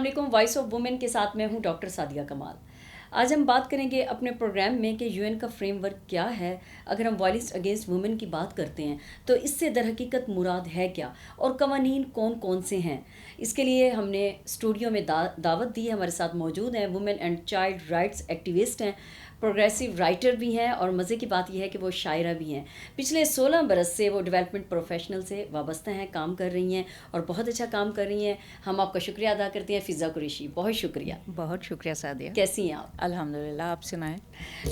السلام علیکم. Voice of women کے ساتھ میں ہوں ڈاکٹر سعدیہ کمال. آج ہم بات کریں گے اپنے پروگرام میں کہ یو این کا فریم ورک کیا ہے. اگر ہم وائلنس اگینسٹ وومن کی بات کرتے ہیں تو اس سے در حقیقت مراد ہے کیا اور قوانین کون کون سے ہیں. اس کے لیے ہم نے اسٹوڈیو میں دعوت دی ہے. ہمارے ساتھ موجود ہیں women and child rights activist ہیں, پروگریسو رائٹر بھی ہیں, اور مزے کی بات یہ ہے کہ وہ شاعرہ بھی ہیں. پچھلے 16 برس سے وہ ڈیولپمنٹ پروفیشنل سے وابستہ ہیں, کام کر رہی ہیں اور بہت اچھا کام کر رہی ہیں. ہم آپ کا شکریہ ادا کرتے ہیں. فضا قریشی, بہت شکریہ. بہت شکریہ سعدیہ. کیسی ہیں آپ؟ الحمدللہ, آپ سنائیں.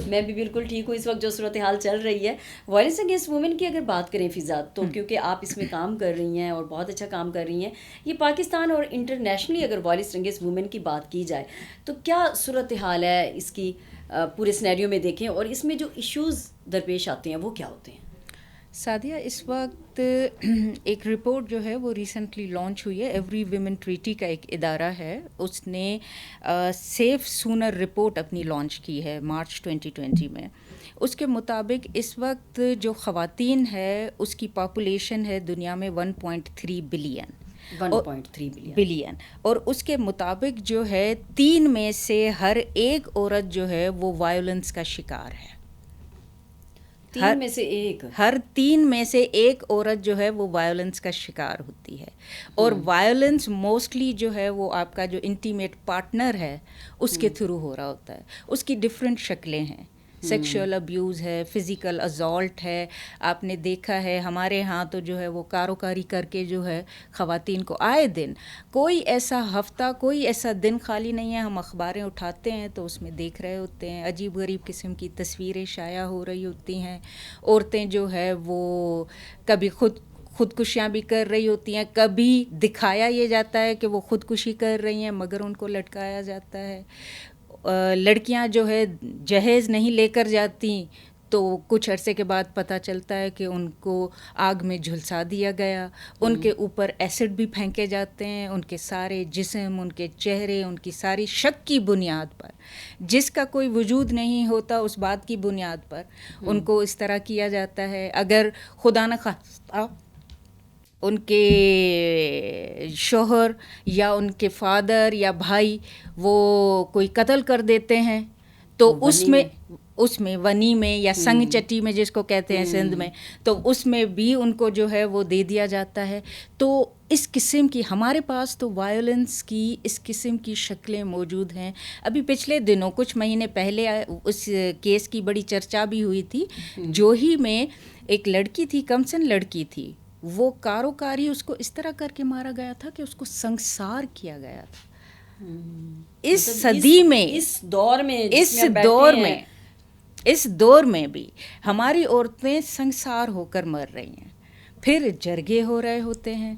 میں بھی بالکل ٹھیک ہوں. اس وقت جو صورتحال چل رہی ہے وائلنس اگینسٹ وومن کی اگر بات کریں فضا, تو کیونکہ آپ اس میں کام کر رہی ہیں اور بہت اچھا کام کر رہی ہیں, یہ پاکستان اور انٹرنیشنلی اگر وائلنس اگینسٹ وومن کی بات کی جائے تو کیا صورتحال ہے اس کی پورے سینیریو میں دیکھیں, اور اس میں جو ایشوز درپیش آتے ہیں وہ کیا ہوتے ہیں؟ سعدیہ, اس وقت ایک رپورٹ جو ہے وہ ریسنٹلی لانچ ہوئی ہے. ایوری ویمن ٹریٹی کا ایک ادارہ ہے, اس نے سیف سونر رپورٹ اپنی لانچ کی ہے مارچ 2020 میں. اس کے مطابق اس وقت جو خواتین ہے اس کی پاپولیشن ہے دنیا میں 1.3 بلین. 1.3 بلین, اور اس کے مطابق جو ہے 3 میں سے ہر ایک عورت جو ہے وہ وائلنس کا شکار ہے. 3 میں سے ایک, ہر 3 میں سے ایک عورت جو ہے وہ وائلنس کا شکار ہوتی ہے. اور وائلنس موسٹلی جو ہے وہ آپ کا جو انٹیمیٹ پارٹنر ہے اس کے تھرو ہو رہا ہوتا ہے. اس کی ڈفرینٹ شکلیں ہیں. سیکشول ابیوز ہے, فزیکل ازالٹ ہے. آپ نے دیکھا ہے ہمارے ہاں تو جو ہے وہ کاروکاری کر کے جو ہے خواتین کو آئے دن, کوئی ایسا ہفتہ, کوئی ایسا دن خالی نہیں ہے, ہم اخباریں اٹھاتے ہیں تو اس میں دیکھ رہے ہوتے ہیں عجیب غریب قسم کی تصویریں شائع ہو رہی ہوتی ہیں. عورتیں جو ہے وہ کبھی خودکشیاں بھی کر رہی ہوتی ہیں, کبھی دکھایا یہ جاتا ہے کہ وہ خودکشی کر رہی ہیں مگر ان کو لٹکایا جاتا ہے. لڑکیاں جو ہے جہیز نہیں لے کر جاتی تو کچھ عرصے کے بعد پتہ چلتا ہے کہ ان کو آگ میں جھلسا دیا گیا. ان کے اوپر ایسڈ بھی پھینکے جاتے ہیں, ان کے سارے جسم, ان کے چہرے, ان کی ساری شک کی بنیاد پر, جس کا کوئی وجود نہیں ہوتا اس بات کی بنیاد پر ان کو اس طرح کیا جاتا ہے. اگر خدا نخواستہ ان کے شوہر یا ان کے فادر یا بھائی وہ کوئی قتل کر دیتے ہیں تو اس میں ونی میں یا سنگ چٹی میں جس کو کہتے ہیں سندھ میں, تو اس میں بھی ان کو جو ہے وہ دے دیا جاتا ہے. تو اس قسم کی ہمارے پاس تو وائلنس کی اس قسم کی شکلیں موجود ہیں. ابھی پچھلے دنوں کچھ مہینے پہلے اس کیس کی بڑی چرچا بھی ہوئی تھی. جوہی میں ایک لڑکی تھی, کمسن لڑکی تھی, وہ کاروکاری اس کو اس طرح کر کے مارا گیا تھا کہ اس کو سنگسار کیا گیا تھا. اس صدی میں, اس دور میں بھی ہماری عورتیں سنگسار ہو کر مر رہی ہیں. پھر جرگے ہو رہے ہوتے ہیں.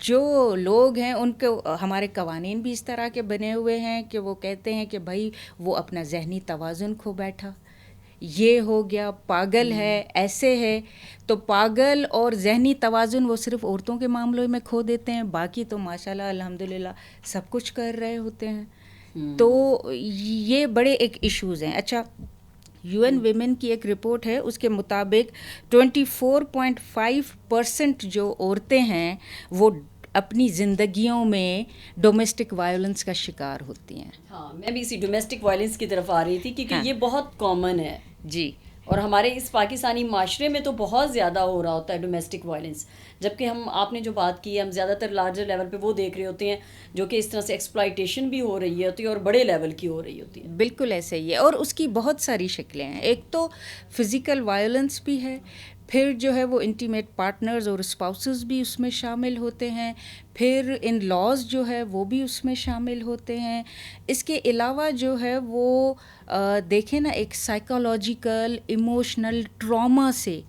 جو لوگ ہیں ان کو ہمارے قوانین بھی اس طرح کے بنے ہوئے ہیں کہ وہ کہتے ہیں کہ بھائی وہ اپنا ذہنی توازن کھو بیٹھا, یہ ہو گیا, پاگل ہے, ایسے ہے. تو پاگل اور ذہنی توازن وہ صرف عورتوں کے معاملوں میں کھو دیتے ہیں, باقی تو ماشاءاللہ الحمدللہ سب کچھ کر رہے ہوتے ہیں. تو یہ بڑے ایک ایشوز ہیں. اچھا, یو این ویمن کی ایک رپورٹ ہے, اس کے مطابق 24.5% جو عورتیں ہیں وہ اپنی زندگیوں میں ڈومیسٹک وائلنس کا شکار ہوتی ہیں. ہاں, میں بھی اسی ڈومیسٹک وائلنس کی طرف آ رہی تھی کیونکہ یہ بہت کامن ہے. جی, اور ہمارے اس پاکستانی معاشرے میں تو بہت زیادہ ہو رہا ہوتا ہے ڈومیسٹک وائلنس, جبکہ آپ نے جو بات کی ہے ہم زیادہ تر لارجر لیول پہ وہ دیکھ رہے ہوتے ہیں جو کہ اس طرح سے ایکسپلائٹیشن بھی ہو رہی ہوتی ہے اور بڑے لیول کی ہو رہی ہوتی ہے. بالکل ایسے ہی ہے, اور اس کی بہت ساری شکلیں ہیں. ایک تو فزیکل وائلنس بھی ہے, پھر جو ہے وہ انٹیمیٹ پارٹنرز اور اسپاؤسز بھی اس میں شامل ہوتے ہیں, پھر ان لاز جو ہے وہ بھی اس میں شامل ہوتے ہیں. اس کے علاوہ جو ہے وہ دیکھیں نا, ایک سائیکالوجیکل ایموشنل ٹراما سے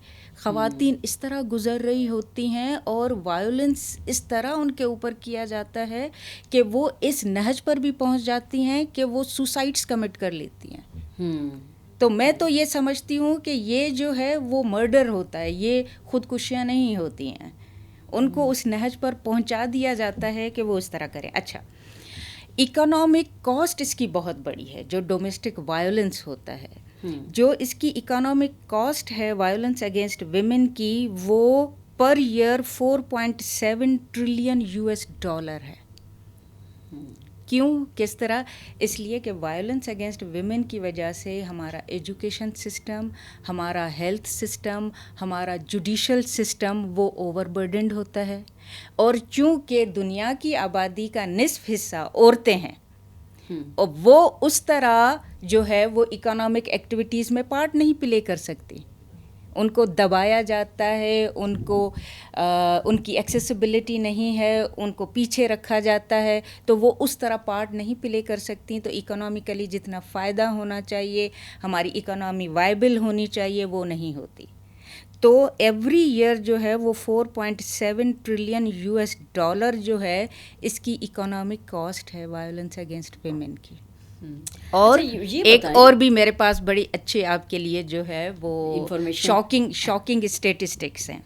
خواتین اس طرح گزر رہی ہوتی ہیں اور وائلنس اس طرح ان کے اوپر کیا جاتا ہے کہ وہ اس نہج پر بھی پہنچ جاتی ہیں کہ وہ سوسائڈس کمٹ کر لیتی ہیں. تو میں تو یہ سمجھتی ہوں کہ یہ جو ہے وہ مرڈر ہوتا ہے, یہ خودکشیاں نہیں ہوتی ہیں. ان کو اس نہج پر پہنچا دیا جاتا ہے کہ وہ اس طرح کریں. اچھا, اکنامک کاسٹ اس کی بہت بڑی ہے جو ڈومیسٹک وائلنس ہوتا ہے. جو اس کی اکنامک کاسٹ ہے وائلنس اگینسٹ ویمن کی, وہ پر ایئر $4.7 ٹریلین ہے. کیوں کس طرح؟ اس لیے کہ وائلنس اگینسٹ ویمن کی وجہ سے ہمارا ایجوکیشن سسٹم، ہمارا ہیلتھ سسٹم، ہمارا جوڈیشل سسٹم وہ اوور برڈنڈ ہوتا ہے. اور چونکہ دنیا کی آبادی کا نصف حصہ عورتیں ہیں، اور وہ اس طرح جو ہے وہ اکنامک ایکٹیویٹیز میں پارٹ نہیں پلے کر سکتی. ان کو دبایا جاتا ہے، ان کی ایکسیسیبلٹی نہیں ہے، ان کو پیچھے رکھا جاتا ہے، تو وہ اس طرح پارٹ نہیں پلے کر سکتی. تو اکنامکلی جتنا فائدہ ہونا چاہیے، ہماری اکنامی وائبل ہونی چاہیے، وہ نہیں ہوتی. تو ایوری ایئر جو ہے وہ 4.7 ٹریلین $US جو ہے اس کی اکنامک کاسٹ ہے وائلنس اگینسٹ ویمن کی. اور ایک اور بھی میرے پاس بڑی اچھے آپ کے لیے جو ہے وہ شاکنگ اسٹیٹسٹکس ہیں.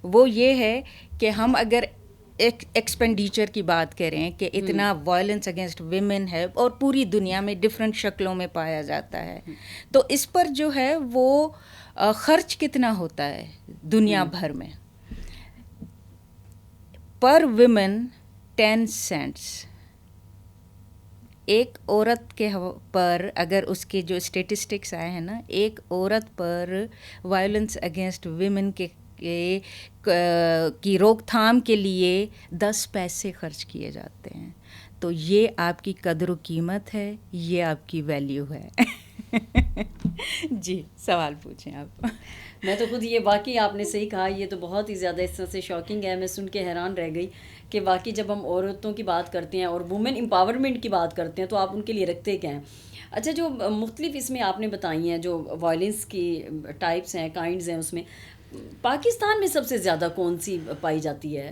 وہ یہ ہے کہ ہم اگر ایکسپینڈیچر کی بات کریں کہ اتنا وائلنس اگینسٹ ویمن ہے اور پوری دنیا میں ڈفرینٹ شکلوں میں پایا جاتا ہے، تو اس پر جو ہے وہ خرچ کتنا ہوتا ہے دنیا بھر میں. پر ویمن 10 cents. ایک عورت کے پر اگر اس کے جو اسٹیٹسٹکس آئے ہیں نا، ایک عورت پر وائلنس اگینسٹ ویمن کی روک تھام کے لیے 10 پیسے خرچ کیے جاتے ہیں. تو یہ آپ کی قدر و قیمت ہے، یہ آپ کی ویلیو ہے. جی سوال پوچھیں آپ. میں تو خود یہ واقعی آپ نے صحیح کہا، یہ تو بہت ہی زیادہ اس طرح سے شاکنگ ہے. میں سن کے حیران رہ گئی کہ واقعی جب ہم عورتوں کی بات کرتے ہیں اور وومن امپاورمنٹ کی بات کرتے ہیں تو آپ ان کے لیے رکھتے کیا ہیں. اچھا، جو مختلف اس میں آپ نے بتائی ہیں جو وائلنس کی ٹائپس ہیں، کائنڈز ہیں، اس میں پاکستان میں سب سے زیادہ کون سی پائی جاتی ہے؟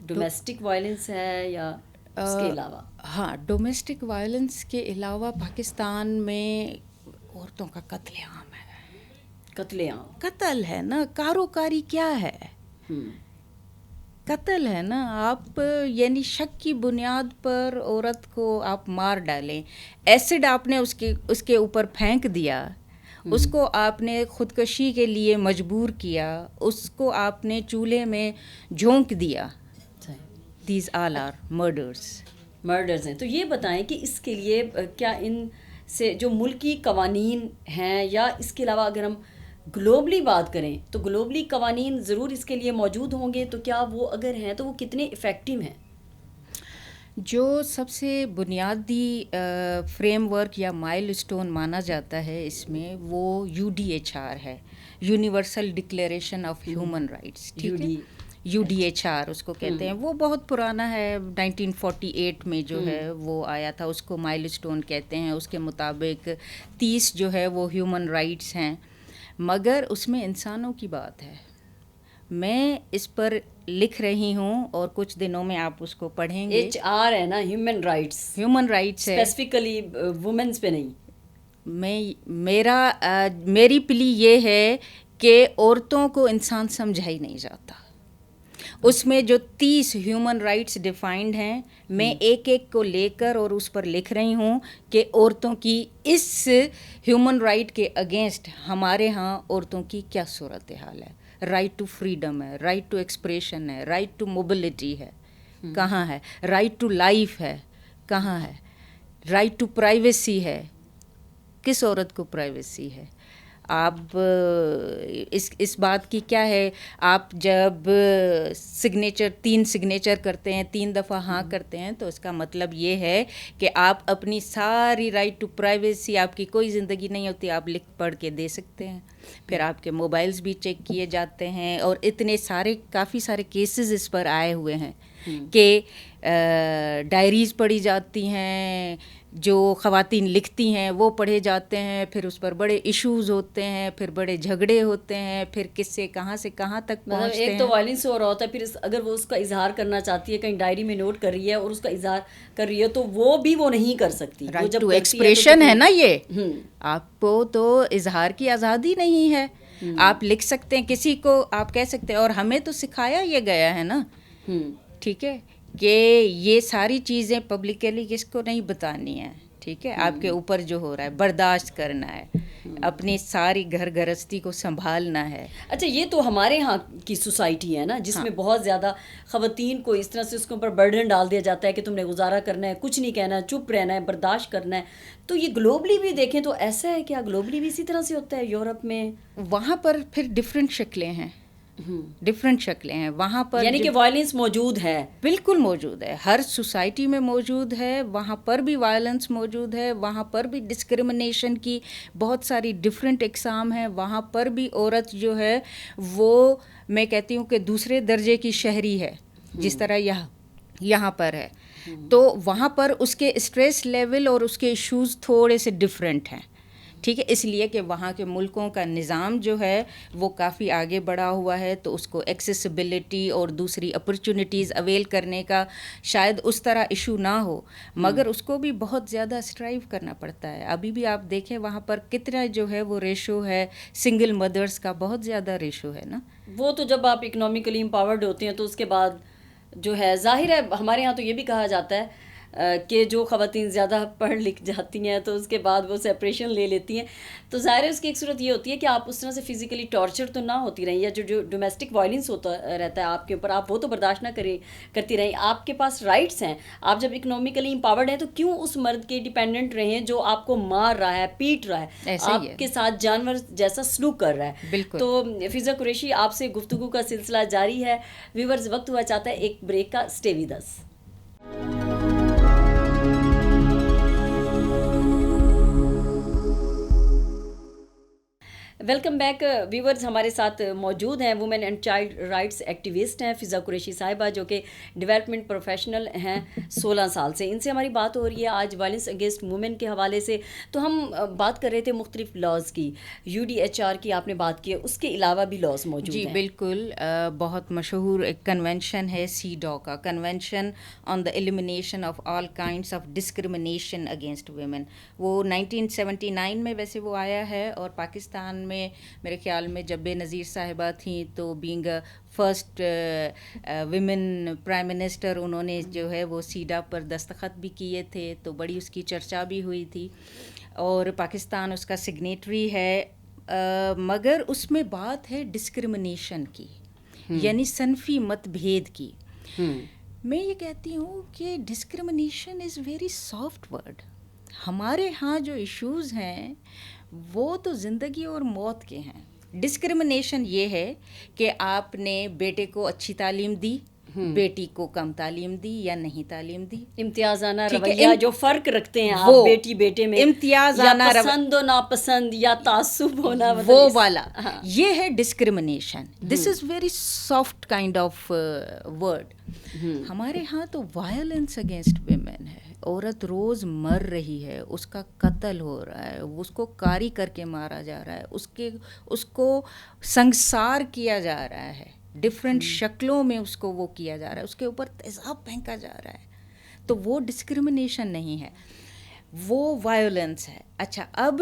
ڈومیسٹک وائلنس ہے یا اس کے علاوہ؟ ہاں، ڈومیسٹک وائلنس کے علاوہ پاکستان میں عورتوں کا قتل عام ہے. قتل ہے نا، کاروکاری کیا ہے؟ قتل ہے نا. آپ یعنی شک کی بنیاد پر عورت کو آپ مار ڈالیں، ایسڈ آپ نے اس کے اوپر پھینک دیا، اس کو آپ نے خودکشی کے لیے مجبور کیا، اس کو آپ نے چولہے میں جھونک دیا. دیز آل آر مرڈرز ہیں. تو یہ بتائیں کہ اس کے لیے کیا ان سے جو ملکی قوانین ہیں، یا اس کے علاوہ اگر ہم گلوبلی بات کریں تو گلوبلی قوانین ضرور اس کے لیے موجود ہوں گے، تو کیا وہ اگر ہیں تو وہ کتنے افیکٹو ہیں؟ جو سب سے بنیادی فریم ورک یا مائل اسٹون مانا جاتا ہے اس میں، وہ UDHR ہے، universal declaration of human rights. ٹھیک ہے، UDHR اس کو کہتے ہیں. وہ بہت پرانا ہے، 1948 میں جو ہے وہ آیا تھا. اس کو مائل اسٹون کہتے ہیں. اس کے مطابق 30 جو ہے وہ ہیومن رائٹس ہیں، مگر اس میں انسانوں کی بات ہے. میں اس پر لکھ رہی ہوں اور کچھ دنوں میں آپ اس کو پڑھیں گے. HR ہے نا، ہیومن رائٹس ہے، اسپیسیفکلی وومنس پہ نہیں. میری پلی یہ ہے کہ عورتوں کو انسان سمجھا ہی نہیں جاتا. اس میں جو 30 ہیومن رائٹس ڈیفائنڈ ہیں، میں ایک ایک کو لے کر اور اس پر لکھ رہی ہوں کہ عورتوں کی اس ہیومن رائٹ کے اگینسٹ ہمارے ہاں عورتوں کی کیا صورتحال ہے. رائٹ ٹو فریڈم ہے، رائٹ ٹو ایکسپریشن ہے، رائٹ ٹو موبلٹی ہے، کہاں ہے؟ رائٹ ٹو لائف ہے، کہاں ہے؟ رائٹ ٹو پرائیویسی ہے، کس عورت کو پرائیویسی ہے؟ آپ اس بات کی کیا ہے؟ آپ جب سگنیچر 3 سگنیچر کرتے ہیں، 3 دفعہ ہاں کرتے ہیں، تو اس کا مطلب یہ ہے کہ آپ اپنی ساری رائٹ ٹو پرائیویسی، آپ کی کوئی زندگی نہیں ہوتی، آپ لکھ پڑھ کے دے سکتے ہیں. پھر آپ کے موبائلز بھی چیک کیے جاتے ہیں، اور اتنے کافی سارے کیسز اس پر آئے ہوئے ہیں کہ ڈائریز پڑھی جاتی ہیں، جو خواتین لکھتی ہیں وہ پڑھے جاتے ہیں، پھر اس پر بڑے ایشوز ہوتے ہیں، پھر بڑے جھگڑے ہوتے ہیں، پھر کس سے کہاں سے کہاں تک پہنچتے ہیں. ایک تو وائلنس ہو رہا ہوتا ہے، پھر اگر وہ اس کا اظہار کرنا چاہتی ہے، کہیں ڈائری میں نوٹ کر رہی ہے اور اس کا اظہار کر رہی ہے، تو وہ بھی وہ نہیں کر سکتی. رائٹ ٹو ایکسپریشن ہے نا، یہ آپ کو تو اظہار کی آزادی نہیں ہے. آپ لکھ سکتے ہیں، کسی کو آپ کہہ سکتے ہیں، اور ہمیں تو سکھایا یہ گیا ہے نا، ٹھیک ہے، کہ یہ ساری چیزیں پبلکلی کس کو نہیں بتانی ہے. ٹھیک ہے، آپ کے اوپر جو ہو رہا ہے برداشت کرنا ہے. اپنی ساری گھر گرہستی کو سنبھالنا ہے. اچھا یہ تو ہمارے ہاں کی سوسائٹی ہے نا جس میں بہت زیادہ خواتین کو اس طرح سے اس کے اوپر برڈن ڈال دیا جاتا ہے کہ تم نے گزارا کرنا ہے, کچھ نہیں کہنا ہے, چپ رہنا ہے, برداشت کرنا ہے. تو یہ گلوبلی بھی دیکھیں تو ایسا ہے, کیا گلوبلی بھی اسی طرح سے ہوتا ہے یورپ میں؟ وہاں پر پھر ڈفرینٹ شکلیں ہیں, ڈفرینٹ شکلیں ہیں وہاں پر, یعنی کہ وائلنس موجود ہے. بالکل موجود ہے, ہر سوسائٹی میں موجود ہے. وہاں پر بھی وائلنس موجود ہے, وہاں پر بھی ڈسکرمنیشن کی بہت ساری ڈفرینٹ اقسام ہیں. وہاں پر بھی عورت جو ہے وہ میں کہتی ہوں کہ دوسرے درجے کی شہری ہے, جس طرح یہاں پر ہے. تو وہاں پر اس کے اسٹریس لیول اور اس کے ایشوز تھوڑے سے ڈفرینٹ ہیں. ٹھیک ہے, اس لیے کہ وہاں کے ملکوں کا نظام جو ہے وہ کافی آگے بڑھا ہوا ہے, تو اس کو ایکسیسبلٹی اور دوسری اپرچونیٹیز اویل کرنے کا شاید اس طرح ایشو نہ ہو, مگر اس کو بھی بہت زیادہ اسٹرائیو کرنا پڑتا ہے. ابھی بھی آپ دیکھیں وہاں پر کتنا جو ہے وہ ریشو ہے سنگل مدرس کا, بہت زیادہ ریشو ہے نا. وہ تو جب آپ اکنامیکلی امپاورڈ ہوتے ہیں تو اس کے بعد جو ہے ظاہر ہے, ہمارے ہاں تو یہ بھی کہا جاتا ہے کہ جو خواتین زیادہ پڑھ لکھ جاتی ہیں تو اس کے بعد وہ سیپریشن لے لیتی ہیں, تو ظاہر ہے اس کی ایک صورت یہ ہوتی ہے کہ آپ اس طرح سے فزیکلی ٹارچر تو نہ ہوتی رہیں, یا جو ڈومیسٹک وائلنس ہوتا رہتا ہے آپ کے اوپر, آپ وہ تو برداشت نہ کرتی رہیں. آپ کے پاس رائٹس ہیں, آپ جب اکنامیکلی امپاورڈ ہیں تو کیوں اس مرد کے ڈیپینڈنٹ رہیں جو آپ کو مار رہا ہے, پیٹ رہا ہے, آپ کے ساتھ جانور جیسا سلوک کر رہا ہے. بالکل. تو فضا قریشی آپ سے گفتگو کا سلسلہ جاری ہے. ویورز, وقت ہوا چاہتا ہے ایک بریک کا, stay with us. Welcome back viewers. ہمارے ساتھ موجود ہیں women and child rights activist ہیں فضا قریشی صاحبہ, جو کہ ڈیولپمنٹ پروفیشنل ہیں 16 سال سے. ان سے ہماری بات ہو رہی ہے آج وائلنس اگینسٹ وومن کے حوالے سے. تو ہم بات کر رہے تھے مختلف لاز کی, UDHR کی آپ نے بات کی ہے, اس کے علاوہ بھی لاز موجود ہیں. جی بالکل, بہت مشہور ایک کنونشن ہے CEDAW کا, convention on the elimination of all kinds of discrimination against women. وہ 1979 میں ویسے وہ آیا ہے, اور پاکستان میں میرے خیال میں جب بے نظیر صاحبہ تھیں تو being first women prime minister, انہوں نے جو ہے وہ CEDAW پر دستخط بھی کیے تھے, تو بڑی اس کی چرچا بھی ہوئی تھی, اور پاکستان اس کا سگنیٹری ہے. مگر اس میں بات ہے ڈسکرمنیشن کی, یعنی صنفی مت بھید کی. میں یہ کہتی ہوں کہ discrimination is very soft word. ہمارے ہاں جو ایشوز ہیں وہ تو زندگی اور موت کے ہیں. ڈسکرمنیشن یہ ہے کہ آپ نے بیٹے کو اچھی تعلیم دی, بیٹی کو کم تعلیم دی یا نہیں تعلیم دی. امتیازانہ رویہ جو فرق رکھتے ہیں آپ بیٹی بیٹے میں, امتیازانہ پسند و ناپسند یا تعصب ہونا, وہ والا, یہ ہے discrimination. This is very soft kind of word. ہمارے ہاں تو وائلنس اگینسٹ ویمن ہے. عورت روز مر رہی ہے, اس کا قتل ہو رہا ہے, اس کو کاری کر کے مارا جا رہا ہے, اس کو سنگسار کیا جا رہا ہے, ڈفرینٹ شکلوں میں اس کو وہ کیا جا رہا ہے, اس کے اوپر تیزاب پھینکا جا رہا ہے. تو وہ ڈسکرمنیشن نہیں ہے, وہ وائلنس ہے. اچھا, اب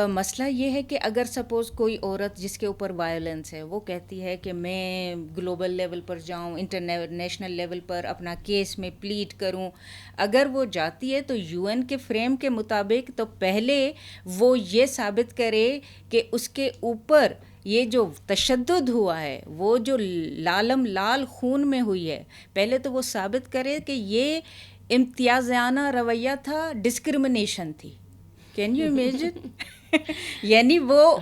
مسئلہ یہ ہے کہ اگر سپوز کوئی عورت جس کے اوپر وائلنس ہے وہ کہتی ہے کہ میں گلوبل لیول پر جاؤں, انٹرنیشنل لیول پر اپنا کیس میں پلیٹ کروں, اگر وہ جاتی ہے تو UN کے فریم کے مطابق تو پہلے وہ یہ ثابت کرے کہ اس کے اوپر یہ جو تشدد ہوا ہے, وہ جو لال خون میں ہوئی ہے, پہلے تو وہ ثابت کرے کہ یہ امتیازانہ رویہ تھا, ڈسکرمنیشن تھی. Can you imagine? یعنی وہ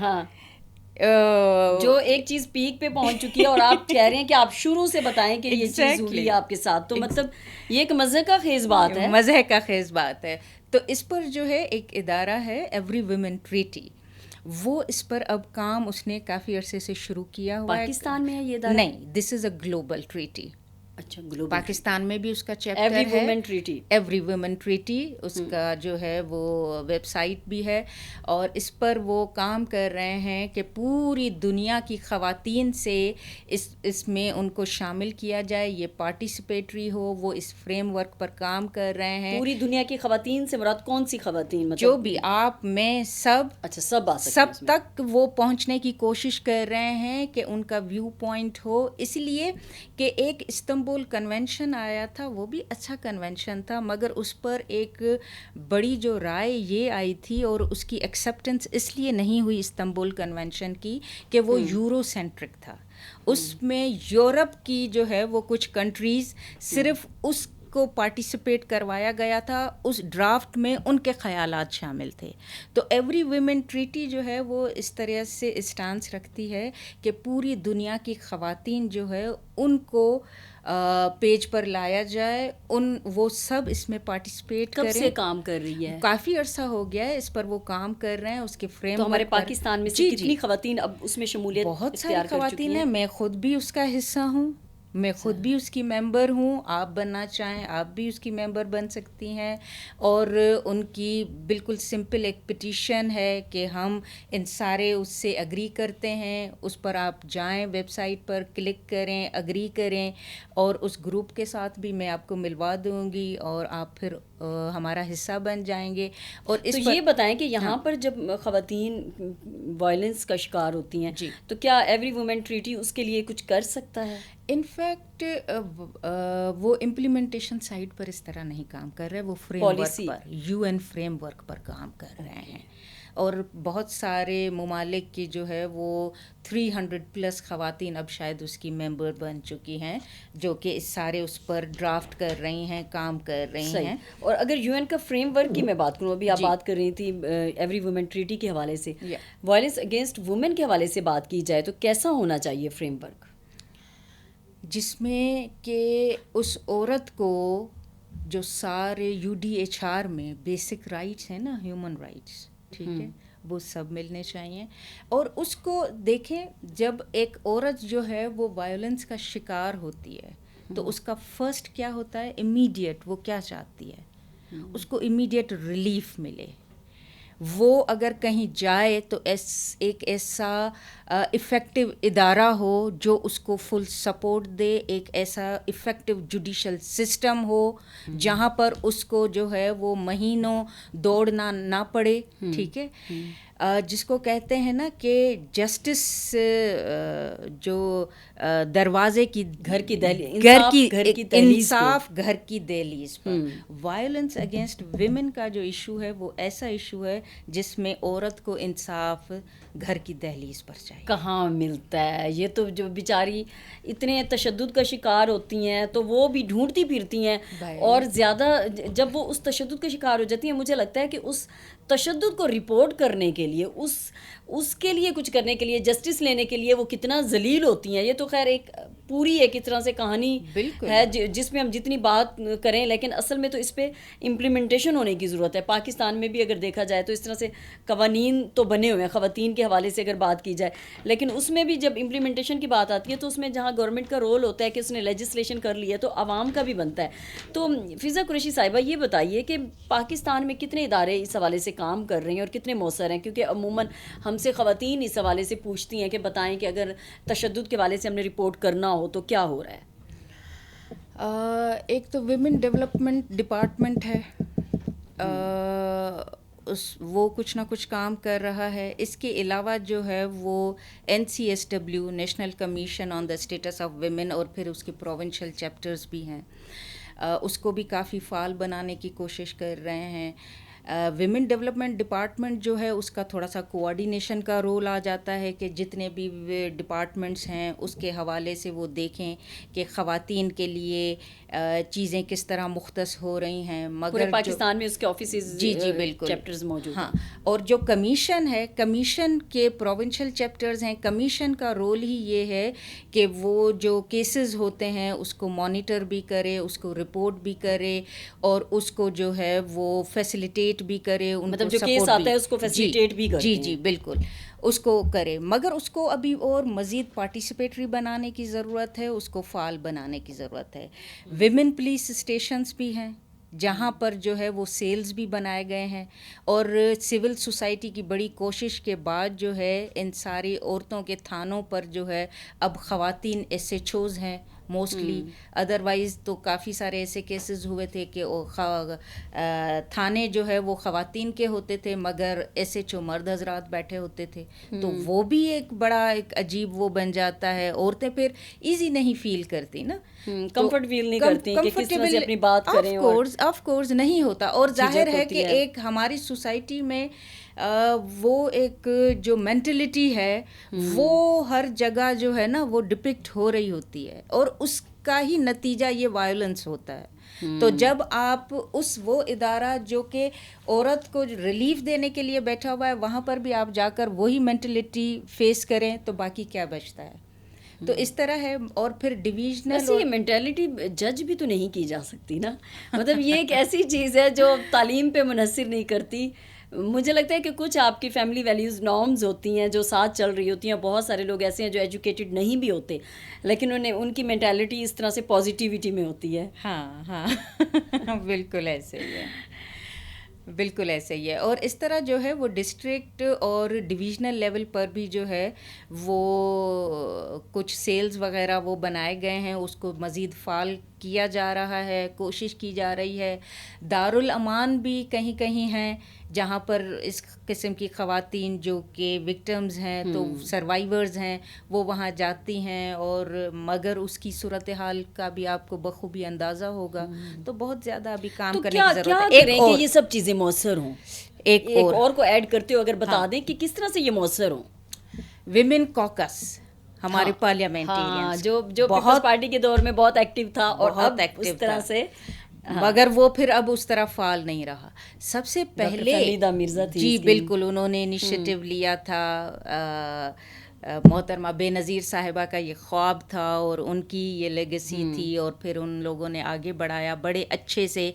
جو ایک چیز پیک پہ پہنچ چکی ہے اور آپ کہہ رہے ہیں کہ آپ شروع سے بتائیں کہ یہ چیز ہوئی آپ کے ساتھ, تو مطلب یہ ایک مزے کا خیز بات ہے. مزے کا خیز بات ہے. تو اس پر جو ہے ایک ادارہ ہے ایوری ویمن ٹریٹی, وہ اس پر اب کام اس نے کافی عرصے سے شروع کیا ہوا ہے. پاکستان میں ہے یہ ادارہ؟ نہیں, دس از اے گلوبل ٹریٹی. اچھا, گلوبل. پاکستان میں بھی اس کا چیپٹر ہے ایوری ویمن ٹریٹی, اس کا جو ہے وہ ویب سائٹ بھی ہے, اور اس پر وہ کام کر رہے ہیں کہ پوری دنیا کی خواتین سے اس میں ان کو شامل کیا جائے, یہ پارٹیسپیٹری ہو. وہ اس فریم ورک پر کام کر رہے ہیں. پوری دنیا کی خواتین سے مراد کون سی خواتین؟ مطلب جو بھی آپ میں سب. اچھا, سب تک وہ پہنچنے کی کوشش کر رہے ہیں کہ ان کا ویو پوائنٹ ہو, اس لیے کہ ایک استنبول استنبول کنونشن آیا تھا وہ بھی اچھا کنونشن تھا، مگر اس پر ایک بڑی جو رائے یہ آئی تھی اور اس کی ایکسیپٹنس اس لیے نہیں ہوئی استنبول کنونشن کی کہ وہ یورو سینٹرک تھا. اس میں یورپ کی جو ہے وہ کچھ کنٹریز صرف اس کو پارٹیسپیٹ کروایا گیا تھا، اس ڈرافٹ میں ان کے خیالات شامل تھے. تو ایوری ویمن ٹریٹی جو ہے وہ اس طرح سے اسٹانس رکھتی ہے کہ پوری دنیا کی خواتین جو ہے ان کو پیج پر لایا جائے، وہ سب اس میں پارٹیسپیٹ کریں. کب سے کام کر رہی ہے؟ کافی عرصہ ہو گیا ہے اس پر وہ کام کر رہے ہیں. اس کے فریم تو ہمارے پاکستان میں سے کتنی خواتین اب اس میں شمولیت بہت ساری خواتین ہیں. میں خود بھی اس کا حصہ ہوں، میں خود بھی اس کی ممبر ہوں. آپ بننا چاہیں آپ بھی اس کی ممبر بن سکتی ہیں. اور ان کی بالکل سمپل ایک پٹیشن ہے کہ ہم ان سارے اس سے اگری کرتے ہیں. اس پر آپ جائیں، ویب سائٹ پر کلک کریں، اگری کریں، اور اس گروپ کے ساتھ بھی میں آپ کو ملوا دوں گی اور آپ پھر ہمارا حصہ بن جائیں گے. اور اس تو یہ بتائیں کہ یہاں پر جب خواتین وائلنس کا شکار ہوتی ہیں تو کیا ایوری وومن ٹریٹی اس کے لیے کچھ کر سکتا ہے؟ انفیکٹ وہ امپلیمنٹیشن سائٹ پر اس طرح نہیں کام کر رہے، وہ فریم ورک پر، یو این فریم ورک پر کام کر رہے ہیں. اور بہت سارے ممالک کی جو ہے وہ 300+ خواتین اب شاید اس کی ممبر بن چکی ہیں، جو کہ اس سارے اس پر ڈرافٹ کر رہی ہیں، کام کر رہی ہیں. اور اگر یو این کا فریم ورک کی میں بات کروں، ابھی آپ بات کر رہی تھی ایوری وومن ٹریٹی کے حوالے سے، وائلنس اگینسٹ وومن کے حوالے سے بات کی جائے تو کیسا ہونا چاہیے فریم ورک؟ جس میں کہ اس عورت کو جو سارے UDHR میں بیسک رائٹس ہیں نا، ہیومن رائٹس، ٹھیک ہے، وہ سب ملنے چاہیے. اور اس کو دیکھیں، جب ایک عورت جو ہے وہ وائلنس کا شکار ہوتی ہے تو اس کا فرسٹ کیا ہوتا ہے؟ امیڈیٹ وہ کیا چاہتی ہے؟ اس کو امیڈیٹ ریلیف ملے. وہ اگر کہیں جائے تو ایک ایسا افیکٹو ادارہ ہو جو اس کو فل سپورٹ دے، ایک ایسا افیکٹو جوڈیشل سسٹم ہو جہاں پر اس کو جو ہے وہ مہینوں دوڑنا نہ پڑے. ٹھیک ہے، جس کو کہتے ہیں نا کہ جسٹس جو دروازے کی گھر کی انصاف گھر کی دہلیز پر. وائلنس اگینسٹ ویمن کا جو ایشو ہے وہ ایسا ایشو ہے جس میں عورت کو انصاف گھر کی دہلیز پر چاہیے. کہاں ملتا ہے یہ؟ تو جو بیچاری اتنے تشدد کا شکار ہوتی ہیں تو وہ بھی ڈھونڈتی پھرتی ہیں، اور زیادہ جب وہ اس تشدد کا شکار ہو جاتی ہیں، مجھے لگتا ہے کہ اس تشدد کو رپورٹ کرنے کے لیے، اس کے لیے کچھ کرنے کے لیے، جسٹس لینے کے لیے وہ کتنا ذلیل ہوتی ہیں. یہ تو خیر ایک پوری ایک طرح سے کہانی ہے جس میں ہم جتنی بات کریں، لیکن اصل میں تو اس پہ امپلیمنٹیشن ہونے کی ضرورت ہے. پاکستان میں بھی اگر دیکھا جائے تو اس طرح سے قوانین تو بنے ہوئے ہیں خواتین کے حوالے سے اگر بات کی جائے، لیکن اس میں بھی جب امپلیمنٹیشن کی بات آتی ہے تو اس میں جہاں گورنمنٹ کا رول ہوتا ہے کہ اس نے لیجسلیشن کر لی ہے تو عوام کا بھی بنتا ہے. تو فضا قریشی صاحبہ یہ بتائیے کہ پاکستان میں کتنے ادارے اس حوالے سے کام کر رہے ہیں اور کتنے مؤثر ہیں؟ کیونکہ عموماً ہم سے خواتین اس حوالے سے پوچھتی ہیں کہ بتائیں کہ اگر تشدد کے حوالے سے ہم نے رپورٹ کرنا ہو تو کیا ہو رہا ہے. ایک تو ویمن ڈیولپمنٹ ڈپارٹمنٹ ہے، وہ کچھ نہ کچھ کام کر رہا ہے. اس کے علاوہ جو ہے وہ NCSW national commission on the status of women, اور پھر اس کے پروونشل چیپٹرز بھی ہیں، اس کو بھی کافی فعال بنانے کی کوشش کر رہے ہیں. ویمن ڈیولپمنٹ ڈپارٹمنٹ جو ہے اس کا تھوڑا سا کوآرڈینیشن کا رول آ جاتا ہے کہ جتنے بھی ڈپارٹمنٹس ہیں اس کے حوالے سے وہ دیکھیں کہ خواتین کے لیے چیزیں کس طرح مختص ہو رہی ہیں. مگر پورے پاکستان میں اس کے آفیسز، جی بالکل چیپٹرز موجود ہیں. ہاں، اور جو کمیشن ہے، کمیشن کے پروونشل چیپٹرز ہیں. کمیشن کا رول ہی یہ ہے کہ وہ جو کیسز ہوتے ہیں اس کو مانیٹر بھی کرے، اس کو رپورٹ بھی کرے، اور اس کو جو ہے وہ فیسیلیٹیٹ بھی کرے، مطلب جو کیس آتا ہے اس کو فیسیلیٹیٹ بھی کرے. جی بالکل اس کو کرے. مگر اس کو ابھی اور مزید پارٹیسپیٹری بنانے کی ضرورت ہے، اس کو فعال بنانے کی ضرورت ہے. ویمن پولیس اسٹیشنز بھی ہیں جہاں پر جو ہے وہ سیلز بھی بنائے گئے ہیں، اور سول سوسائٹی کی بڑی کوشش کے بعد جو ہے ان ساری عورتوں کے تھانوں پر جو ہے اب خواتین SHOs ہیں موسٹلی. ادروائز تو کافی سارے ایسے کیسز ہوئے تھے کہ تھانے جو ہے وہ خواتین کے ہوتے تھے مگر ایس ایچ او مرد حضرات بیٹھے ہوتے تھے, تو وہ بھی ایک بڑا ایک عجیب وہ بن جاتا ہے. عورتیں پھر ایزی نہیں فیل کرتی نا, کمفرٹ فیل نہیں کرتی کہ کس طرح سے اپنی بات کریں. آف کورس نہیں ہوتا. اور ظاہر ہے کہ ایک ہماری سوسائٹی میں وہ ایک جو مینٹلٹی ہے وہ ہر جگہ جو ہے نا وہ ڈپکٹ ہو رہی ہوتی ہے, اور اس کا ہی نتیجہ یہ وائلنس ہوتا ہے. تو جب آپ وہ ادارہ جو کہ عورت کو ریلیف دینے کے لیے بیٹھا ہوا ہے وہاں پر بھی آپ جا کر وہی مینٹلٹی فیس کریں تو باقی کیا بچتا ہے. تو اس طرح ہے. اور پھر ڈویژنل یہ مینٹیلٹی جج بھی تو نہیں کی جا سکتی نا, مطلب یہ ایک ایسی چیز ہے جو تعلیم پہ منحصر نہیں کرتی. مجھے لگتا ہے کہ کچھ آپ کی فیملی ویلیوز نارمز ہوتی ہیں جو ساتھ چل رہی ہوتی ہیں. بہت سارے لوگ ایسے ہیں جو ایجوکیٹڈ نہیں بھی ہوتے لیکن ان کی مینٹیلٹی اس طرح سے پازیٹیوٹی میں ہوتی ہے. ہاں بالکل ایسے ہی ہے, بالکل ایسے ہی ہے. اور اس طرح جو ہے وہ ڈسٹرکٹ اور ڈویژنل لیول پر بھی جو ہے وہ کچھ سیلز وغیرہ وہ بنائے گئے ہیں, اس کو مزید فعال کیا جا رہا ہے, کوشش کی جا رہی ہے. دارالامان بھی کہیں کہیں ہیں جہاں پر اس قسم کی خواتین جو کہ وکٹمز ہیں تو سروائیورز ہیں وہ وہاں جاتی ہیں, اور مگر اس کی صورتحال کا بھی آپ کو بخوبی اندازہ ہوگا. تو بہت زیادہ ابھی کام کرنے کی ضرورت ہے. ایک اور کہ یہ سب چیزیں مؤثر ہوں, ایک اور کو ایڈ کرتے ہو اگر بتا دیں کہ کس طرح سے یہ مؤثر ہوں. ویمن کوکس ہمارے پارلیمنٹیرینز جو پیپلز پارٹی کے دور میں بہت ایکٹیو تھا اور اب اس طرح سے, مگر وہ پھر اب اس طرح فعال نہیں رہا. سب سے پہلے خلیدہ مرزا تھی, جی بالکل, انہوں نے انیشیٹو لیا تھا. محترمہ بے نظیر صاحبہ کا یہ خواب تھا اور ان کی یہ لیگیسی تھی, اور پھر ان لوگوں نے آگے بڑھایا بڑے اچھے سے.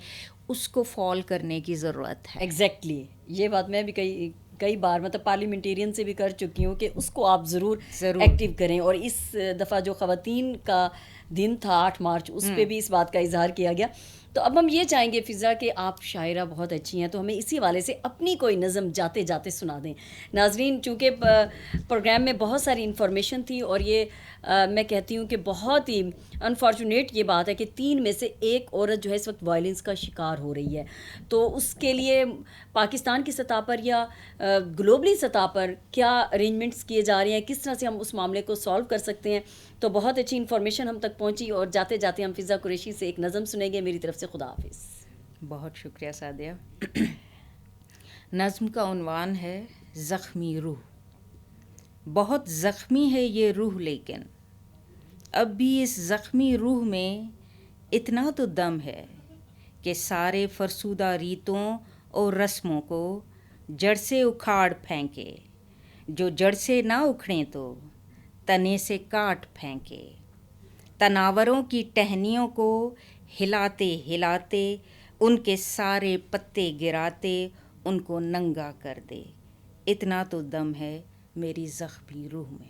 اس کو فال کرنے کی ضرورت ہے. ایگزیکٹلی یہ بات میں بھی کئی بار مطلب پارلیمنٹیرین سے بھی کر چکی ہوں کہ اس کو آپ ضرور ایکٹیو کریں. اور اس دفعہ جو خواتین کا دن تھا 8 مارچ اس پہ بھی اس بات کا اظہار کیا گیا. تو اب ہم یہ چاہیں گے فضا کہ آپ شاعرہ بہت اچھی ہیں تو ہمیں اسی حوالے سے اپنی کوئی نظم جاتے جاتے سنا دیں. ناظرین چونکہ پروگرام میں بہت ساری انفارمیشن تھی اور یہ میں کہتی ہوں کہ بہت ہی انفارچونیٹ یہ بات ہے کہ 3 میں سے 1 عورت جو ہے اس وقت وائلنس کا شکار ہو رہی ہے. تو اس کے لیے پاکستان کی سطح پر یا گلوبلی سطح پر کیا ارینجمنٹس کیے جا رہے ہیں, کس طرح سے ہم اس معاملے کو سالو کر سکتے ہیں. تو بہت اچھی انفارمیشن ہم تک پہنچی اور جاتے جاتے ہم فضا قریشی سے ایک نظم سنیں گے. میری طرف سے خدا حافظ. بہت شکریہ سعدیہ. نظم کا عنوان ہے زخمی روح. بہت زخمی ہے یہ روح لیکن اب بھی اس زخمی روح میں اتنا تو دم ہے کہ سارے فرسودہ ریتوں اور رسموں کو جڑ سے اکھاڑ پھینکے. جو جڑ سے نہ اکھڑیں تو تنے سے کاٹ پھینکے. تناوروں کی ٹہنیوں کو ہلاتے ہلاتے ان کے سارے پتے گراتے ان کو ننگا کر دے. اتنا تو دم ہے میری زخمی روح میں.